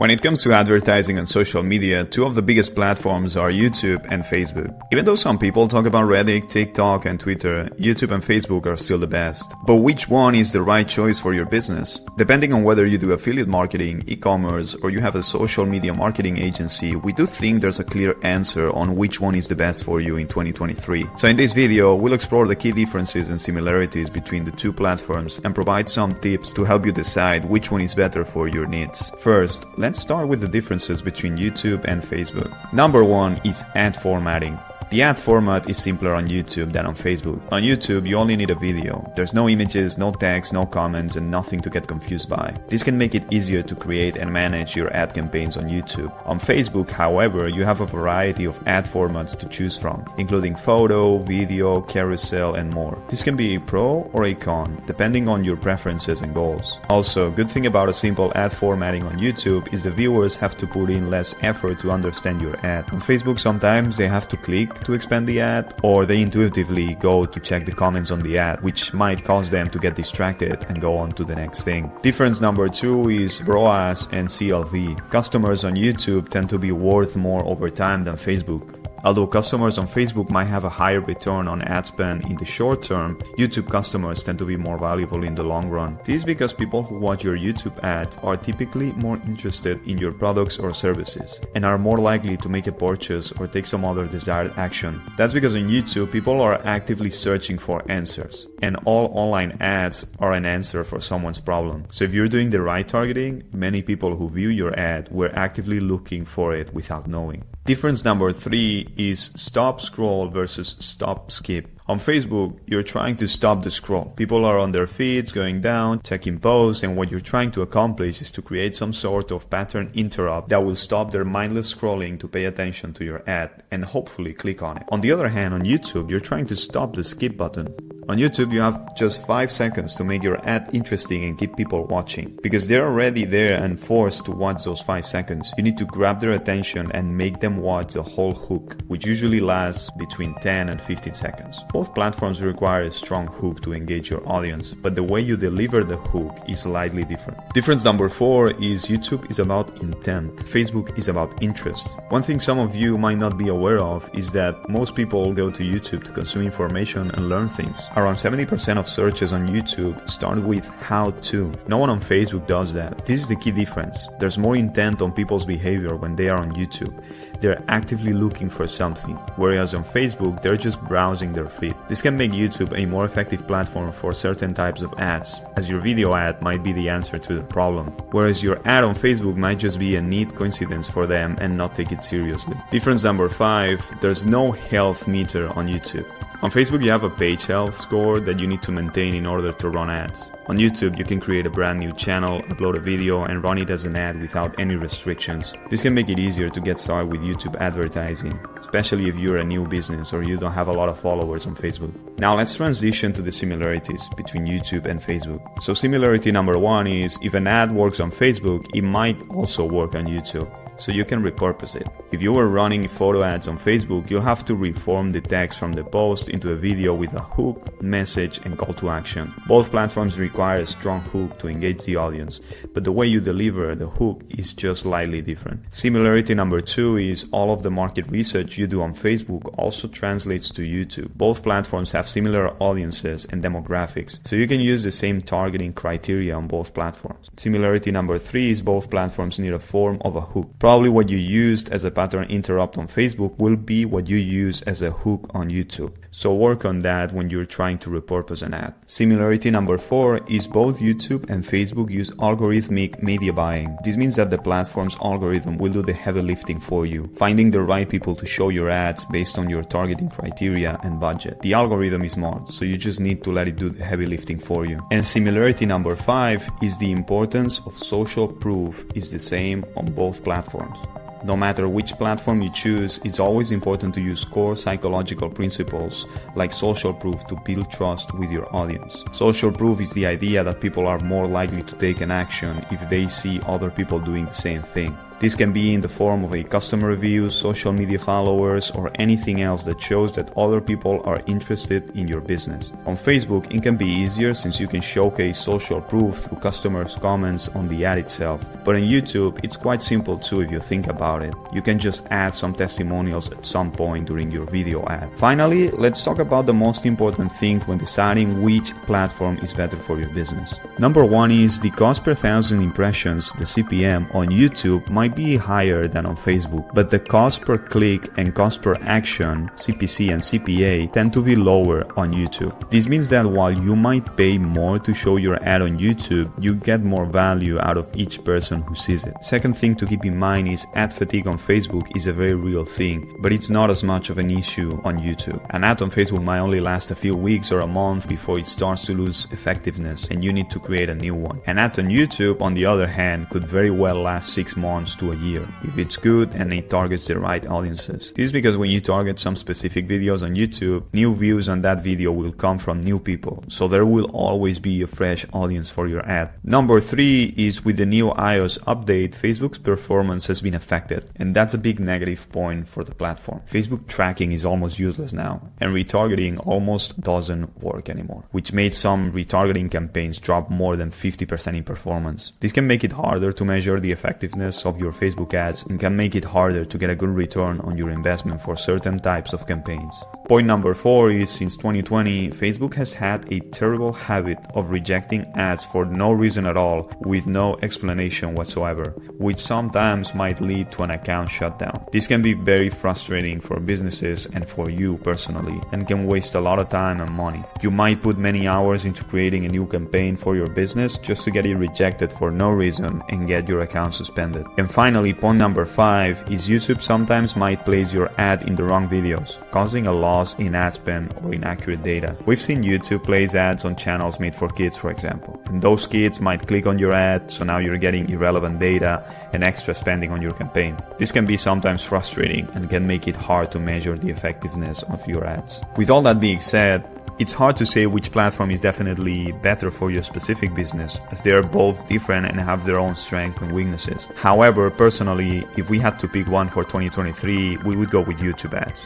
When it comes to advertising on social media, two of the biggest platforms are YouTube and Facebook. Even though some people talk about Reddit, TikTok and Twitter, YouTube and Facebook are still the best. But which one is the right choice for your business? Depending on whether you do affiliate marketing, e-commerce, or you have a social media marketing agency, we do think there's a clear answer on which one is the best for you in 2023. So in this video, we'll explore the key differences and similarities between the two platforms and provide some tips to help you decide which one is better for your needs. First, let's start with the differences between YouTube and Facebook. Number one is ad formatting. The ad format is simpler on YouTube than on Facebook. On YouTube, you only need a video. There's no images, no text, no comments, and nothing to get confused by. This can make it easier to create and manage your ad campaigns on YouTube. On Facebook, however, you have a variety of ad formats to choose from, including photo, video, carousel, and more. This can be a pro or a con, depending on your preferences and goals. Also, good thing about a simple ad formatting on YouTube is the viewers have to put in less effort to understand your ad. On Facebook, sometimes they have to click to expand the ad, or they intuitively go to check the comments on the ad, which might cause them to get distracted and go on to the next thing. Difference number two is ROAS and CLV. Customers on YouTube tend to be worth more over time than Facebook. Although customers on Facebook might have a higher return on ad spend in the short term, YouTube customers tend to be more valuable in the long run. This is because people who watch your YouTube ads are typically more interested in your products or services and are more likely to make a purchase or take some other desired action. That's because on YouTube, people are actively searching for answers, and all online ads are an answer for someone's problem. So if you're doing the right targeting, many people who view your ad were actively looking for it without knowing. Difference number three is stop scroll versus stop skip. On Facebook, you're trying to stop the scroll. People are on their feeds, going down, checking posts, and what you're trying to accomplish is to create some sort of pattern interrupt that will stop their mindless scrolling to pay attention to your ad and hopefully click on it. On the other hand, on YouTube, you're trying to stop the skip button. On YouTube, you have just 5 seconds to make your ad interesting and keep people watching. Because they're already there and forced to watch those 5 seconds, you need to grab their attention and make them watch the whole hook, which usually lasts between 10 and 15 seconds. Both platforms require a strong hook to engage your audience, but the way you deliver the hook is slightly different. Difference number four is YouTube is about intent. Facebook is about interest. One thing some of you might not be aware of is that most people go to YouTube to consume information and learn things. Around 70% of searches on YouTube start with how to. No one on Facebook does that. This is the key difference. There's more intent on people's behavior when they are on YouTube. They're actively looking for something, whereas on Facebook, they're just browsing their feed. This can make YouTube a more effective platform for certain types of ads, as your video ad might be the answer to the problem, whereas your ad on Facebook might just be a neat coincidence for them and not take it seriously. Difference number five, there's no health meter on YouTube. On Facebook, you have a page health score that you need to maintain in order to run ads. On YouTube, you can create a brand new channel, upload a video, and run it as an ad without any restrictions. This can make it easier to get started with YouTube advertising, especially if you're a new business or you don't have a lot of followers on Facebook. Now let's transition to the similarities between YouTube and Facebook. So similarity number one is if an ad works on Facebook, it might also work on YouTube, so you can repurpose it. If you were running photo ads on Facebook, you'll have to reform the text from the post into a video with a hook, message, and call to action. Both platforms require a strong hook to engage the audience, but the way you deliver the hook is just slightly different. Similarity number two is all of the market research you do on Facebook also translates to YouTube. Both platforms have similar audiences and demographics, so you can use the same targeting criteria on both platforms. Similarity number three is both platforms need a form of a hook. Probably what you used as a pattern interrupt on Facebook will be what you use as a hook on YouTube. So work on that when you're trying to repurpose an ad. Similarity number four is both YouTube and Facebook use algorithmic media buying. This means that the platform's algorithm will do the heavy lifting for you, finding the right people to show your ads based on your targeting criteria and budget. The algorithm is smart, so you just need to let it do the heavy lifting for you. And similarity number five is the importance of social proof is the same on both platforms. No matter which platform you choose, it's always important to use core psychological principles like social proof to build trust with your audience. Social proof is the idea that people are more likely to take an action if they see other people doing the same thing. This can be in the form of a customer review, social media followers, or anything else that shows that other people are interested in your business. On Facebook, it can be easier since you can showcase social proof through customers' comments on the ad itself. But on YouTube, it's quite simple too if you think about it. You can just add some testimonials at some point during your video ad. Finally, let's talk about the most important thing when deciding which platform is better for your business. Number one is the cost per thousand impressions, the CPM, on YouTube might be higher than on Facebook, but the cost per click and cost per action, CPC and CPA, tend to be lower on YouTube. This means that while you might pay more to show your ad on YouTube, you get more value out of each person who sees it. Second thing to keep in mind is ad fatigue on Facebook is a very real thing, but it's not as much of an issue on YouTube. An ad on Facebook might only last a few weeks or a month before it starts to lose effectiveness and you need to create a new one. An ad on YouTube, on the other hand, could very well last 6 months to a year if it's good and it targets the right audiences. This is because when you target some specific videos on YouTube, new views on that video will come from new people, so there will always be a fresh audience for your ad. Number 3 is with the new iOS update, Facebook's performance has been affected, and that's a big negative point for the platform. Facebook tracking is almost useless now, and retargeting almost doesn't work anymore, which made some retargeting campaigns drop more than 50% in performance. This can make it harder to measure the effectiveness of your Facebook ads and can make it harder to get a good return on your investment for certain types of campaigns. Point number 4 is since 2020, Facebook has had a terrible habit of rejecting ads for no reason at all with no explanation whatsoever, which sometimes might lead to an account shutdown. This can be very frustrating for businesses and for you personally and can waste a lot of time and money. You might put many hours into creating a new campaign for your business just to get it rejected for no reason and get your account suspended. And finally, point number 5 is YouTube sometimes might place your ad in the wrong videos, causing a loss in ad spend or inaccurate data. We've seen YouTube place ads on channels made for kids, for example, and those kids might click on your ad, so now you're getting irrelevant data and extra spending on your campaign. This can be sometimes frustrating and can make it hard to measure the effectiveness of your ads. With all that being said, it's hard to say which platform is definitely better for your specific business, as they are both different and have their own strengths and weaknesses. However, personally, if we had to pick one for 2023, we would go with YouTube ads.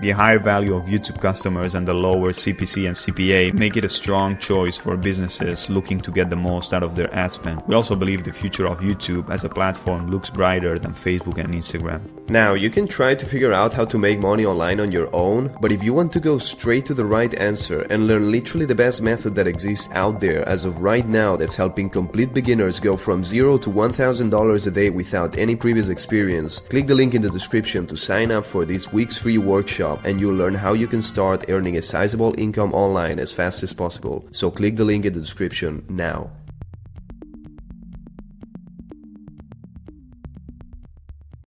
The higher value of YouTube customers and the lower CPC and CPA make it a strong choice for businesses looking to get the most out of their ad spend. We also believe the future of YouTube as a platform looks brighter than Facebook and Instagram. Now, you can try to figure out how to make money online on your own, but if you want to go straight to the right answer and learn literally the best method that exists out there as of right now that's helping complete beginners go from $0 to $1,000 a day without any previous experience, click the link in the description to sign up for this week's free workshop and you'll learn how you can start earning a sizable income online as fast as possible. So click the link in the description now.